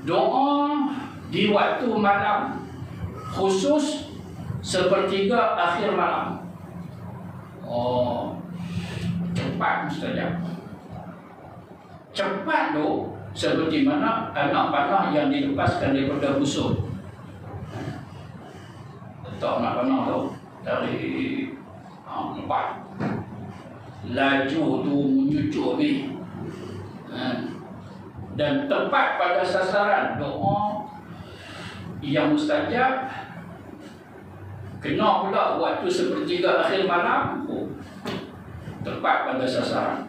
doa di waktu malam, khusus sepertiga akhir malam. Oh, cepat mustajab. Cepat tu seperti mana anak panah yang dilepaskan daripada busur. Letak anak panah tu dari tempat, laju tu menyucuk ni, dan tepat pada sasaran. Doa yang mustajab kena pula waktu sepertiga akhir malam, tepat pada sasaran.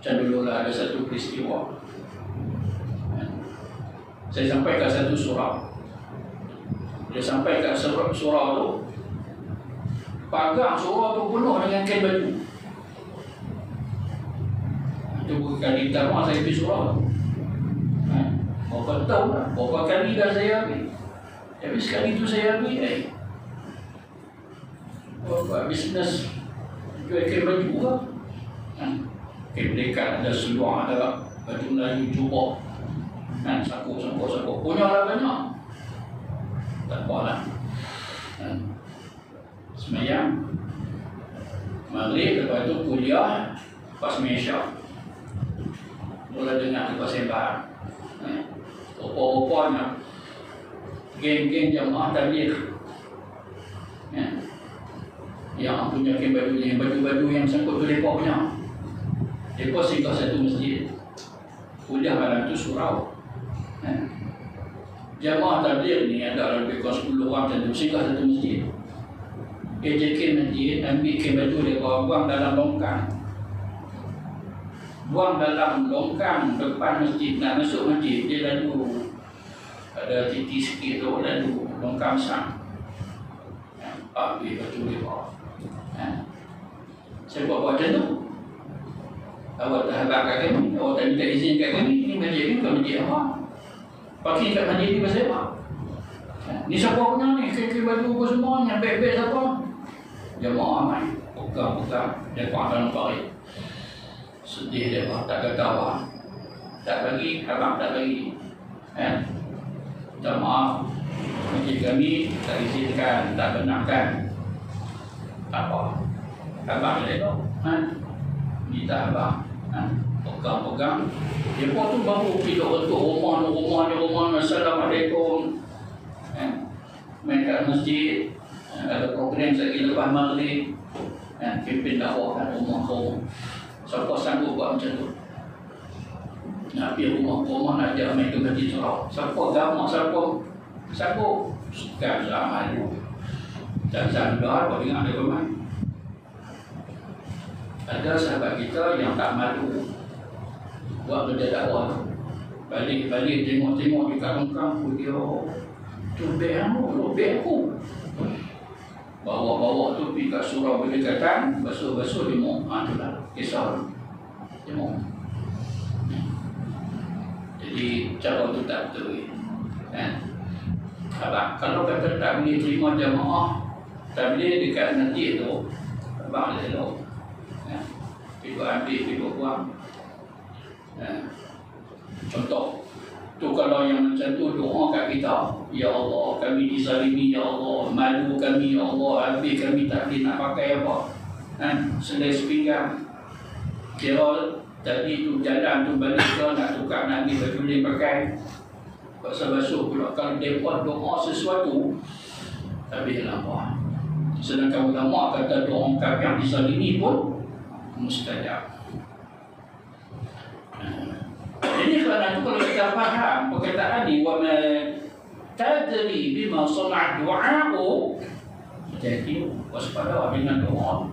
Macam dululah ada satu peristiwa, saya sampaikan satu surau. Dia sampaikan surau tu, pagar surau tu penuh dengan kain baju. Itu bukan kali pertama saya pergi surau tu. Berapa tahun lah, berapa kali dah saya ambil. Tapi sekali tu saya ambil, buat bisnes jual kain baju lah. Kain berikat, ada seluar, ada baju Melayu jubah, saku. Punya lah banyak. Tak apa lah. Semayang, maghrib, lepas tu kuliah, lepas Malaysia. Mula dengar lepas sembah. Rupa-rupanya geng-geng jamaah tabligh yang punya kain baju, yang baju-baju yang sangkut tu mereka punya. Mereka singgah satu masjid, kuliah malam tu surau. Jamaah tabligh ni ada lebih kurang 10 orang macam tu, singgah satu masjid. Dia jaket masjid, ambil kain baju dia buang dalam longkang. Buang dalam longkang depan masjid. Nak masuk masjid, dia lalu ada titik sikit tu, lalu longkang sang. Ambil baju dia bawa. Saya buat macam tu. Awak tak habaq kat kami, awak tak minta izin kat kami. Ini masjid ni bukan masjid apa. Pakai kat masjid ni pasal apa? Ni siapa punya ni? Kain baju apa semua? Yang beg-beg siapa? Jamaah main pegang-pegang. Dia kuat dalam parit. Sedih dia, tak kata apa. Tak bagi, abang tak bagi. Minta maaf, masjid kami tak izinkan, tak benarkan. Apa? Abang dia tu, minta abang, pegang-pegang. Dia pun tu baru pergi untuk rumah. Assalamualaikum. Main kat masjid, ada program lagi lepas maghrib, pimpin dakwah kat rumah. Siapa sanggup buat macam tu? Nak pergi rumah nak ajak main ke masjid surau. Siapa gamak, siapa sanggup? Sekarang zaman tu dan sanggup buat dengar dia bermain. Ada sahabat kita yang tak malu buat kerja dakwah tu. Balik tengok di kampung dia, tu beg aku. Bawa tu pergi kat surau berdekatan, basuh dia mau. Itulah kisah dia mau. Jadi cara tu tak betul. Kalau kata tak boleh terima jamaah, tak boleh dekat masjid tu, abang elok. Pergi ambil, pergi buang. Contoh tu, kalau yang macam tu doa kat kita, ya Allah kami dizalimi, ya Allah malu kami, ya Allah habis kami tak boleh nak pakai apa, selai sepinggang. Kira tadi tu jalan tu balik ke nak tukar nak pergi baju boleh pakai, basuh pula. Kalau dia buat doa sesuatu tak boleh apa. Sedangkan ulama kata doa kafir yang dizalimi pun mustajab. Jadi kerana itu kalau kita faham perkataan ni, wa ma tadri bima sana'a du'a'u, jadi waspada dengan doa.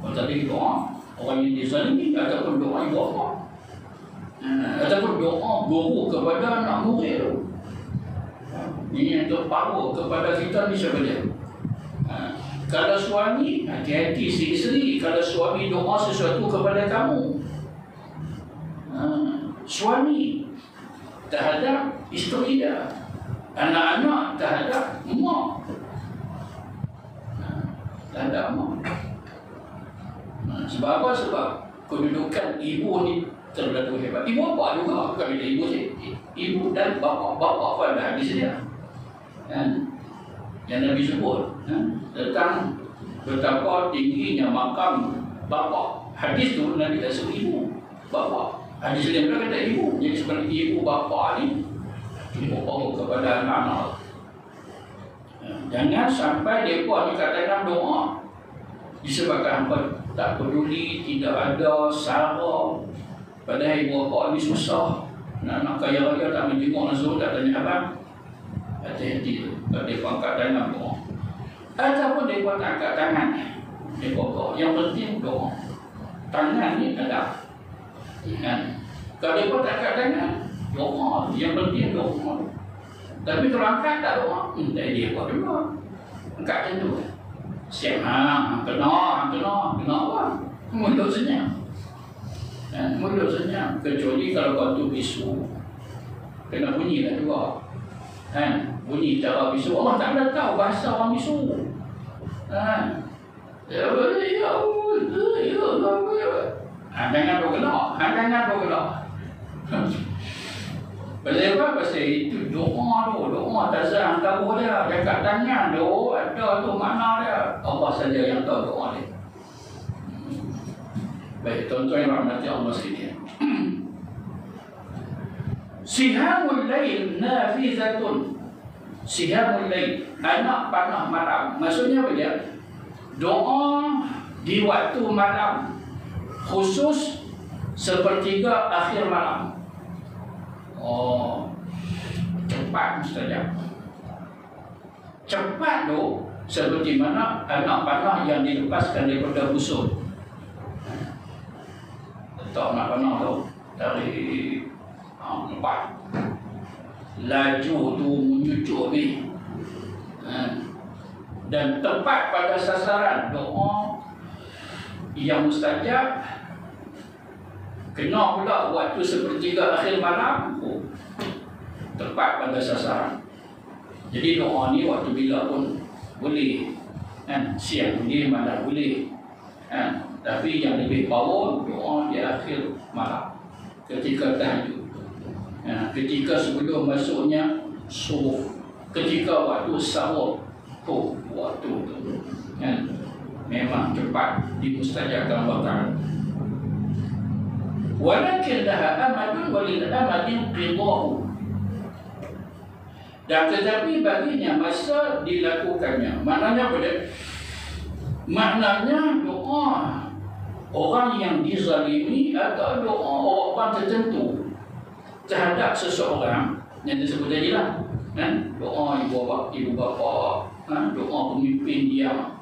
Kalau tadi doa orang yang dizalimi ataupun doa ibu bapa, ataupun doa guru kepada anak murid tu, ini untuk power kepada kita ni siapa dia? Kalau suami, hati-hati si isteri. Kalau suami doa sesuatu kepada kamu, suami terhadap isteri dia, anak-anak terhadap mak, terhadap mak. Sebab apa? Sebab kedudukan ibu ni terlalu hebat. Ibu apa juga, bukan bila ibu je. Ibu dan bapa apa ada hadis dia. Yang Nabi sebut tentang betapa tingginya makam bapa. Hadis tu Nabi tak sebut ibu, bapa. Hadis dia pula kata ibu. Jadi sebenarnya ibu bapa ni ibu kepada anak-anak. Jangan sampai mereka ni katakan doa disebabkan hampa tak peduli, tidak ada sara. Padahal ibu bapa ni susah. Nak kaya raya tak menjenguk langsung, tak tanya apa. Hati-hati tu. Kalau mereka angkat tangan doa. Ataupun mereka tak angkat tangan, mereka doa. Yang penting doa. Tangan ni ada. Kalau mereka tak angkat tangan, doa. Yang penting doa. Tapi kalau angkat tak doa, tak dia buat juga. Angkat macam tu. Siap, kena apa? Mulut senyap. Mulut senyap. Kecuali kalau batu bisu, kena bunyi lah juga. Bunyi cara bisu. Allah tak ada tahu bahasa orang bisu. Jangan bergelak. Pasal apa? Pasal itu doa tu. Doa tazah tahu dia. Dekat tangan tu ada tu makna dia. Allah saja yang tahu doa dia. Baik, tuan-tuan yang rahmati Allah sekalian. Sihamul lail nafizatun. Sihamul lail, anak panah malam. Maksudnya apa dia? Doa di waktu malam, khusus sepertiga akhir malam. Cepat mustajab. Cepat tu seperti mana anak panah yang dilepaskan daripada busur. Letak anak panah tu dari empat, laju tu menyucuk ni, dan tepat pada sasaran. Doa yang mustajab kena pula waktu sepertiga akhir malam, tepat pada sasaran. Jadi doa ni waktu bila pun boleh, siang boleh, malam boleh, tapi yang lebih power doa di akhir malam ketika tahajud, ketika sebelum masuknya subuh, ketika waktu sahur. Waktu tu memang cepat dimustajabkan Allah Ta'ala. Walakin laha amadun walil amadin qidahu. Dan tetapi baginya masa dilakukannya. Maknanya apa dia? Maknanya doa orang yang dizalimi atau doa orang tertentu terhadap seseorang yang disebut tadi lah, doa ibu bapa, doa pemimpin yang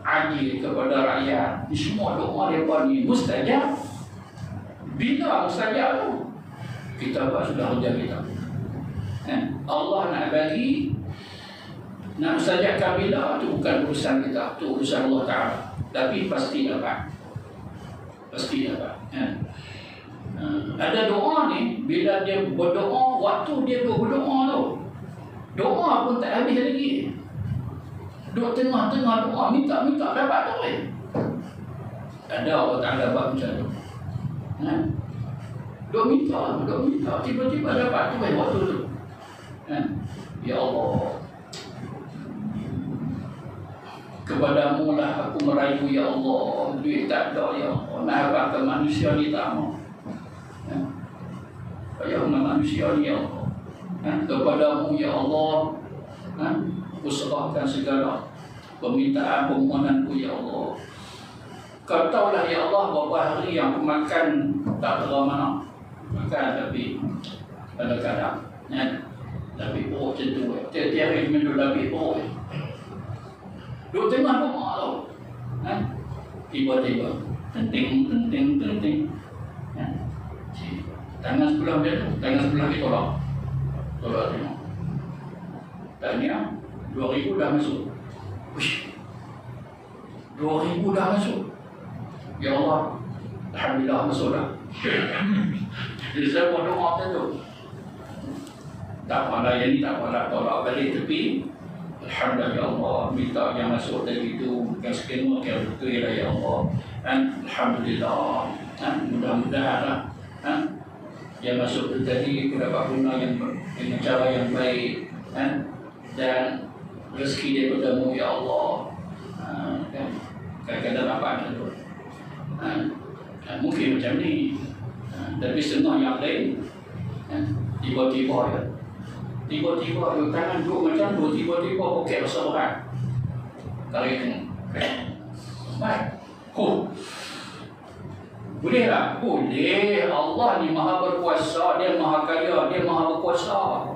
adil kepada rakyat, semua doa mereka ni mustajab. Bila mustajab tu? Kita buat sudah kerja kita. Allah nak bagi, nak mustajabkan bila tu bukan urusan kita, tu urusan Allah Ta'ala. Tapi pasti dapat. Pasti dapat. Ada doa ni, bila dia berdoa, waktu dia berdoa tu, doa pun tak habis lagi. Duk tengah-tengah doa, minta dapat tak boleh. Ada Allah Ta'ala buat macam tu. Duk minta, tiba-tiba dapat tu waktu tu. Ya Allah, kepadamu lah aku merayu ya Allah. Duit tak ada ya Allah, nak harapkan manusia ni tak mau. Ya manusia ni ya Allah, kepadamu ya Allah, aku serahkan segala permintaan permohonanku ya Allah. Kau tahulah ya Allah berapa hari yang aku makan tak tahu mana. Makan tapi kadang-kadang tapi perut macam tu. Tiap-tiap hari minum lebih perut. Duduk tengah doa tu, tiba-tiba tenting. Tangan sebelah dia tu, tangan sebelah dia tolak tengok. Tanya 2,000 dah masuk. 2,000 dah masuk. Ya Allah, alhamdulillah masuk dah. Jadi saya mau doa tu. Tak malah yang ni tak malah tolak balik tepi. Alhamdulillah ya Allah, minta yang masuk tadi itu yang sekian yang betul ya Allah. Alhamdulillah. Mudah-mudahan lah. Yang masuk itu tadi aku dapat guna yang dengan cara yang baik. Dan rezeki dia bertemu ya Allah. Kadang-kadang apa tu. Mungkin macam ni. Tapi setengah yang lain tiba-tiba ya. Tiba-tiba tangan duduk macam tu, tiba-tiba okey rasa berat. Kalau itu baik. Boleh tak? Boleh. Allah ni maha berkuasa, dia maha kaya, dia maha berkuasa.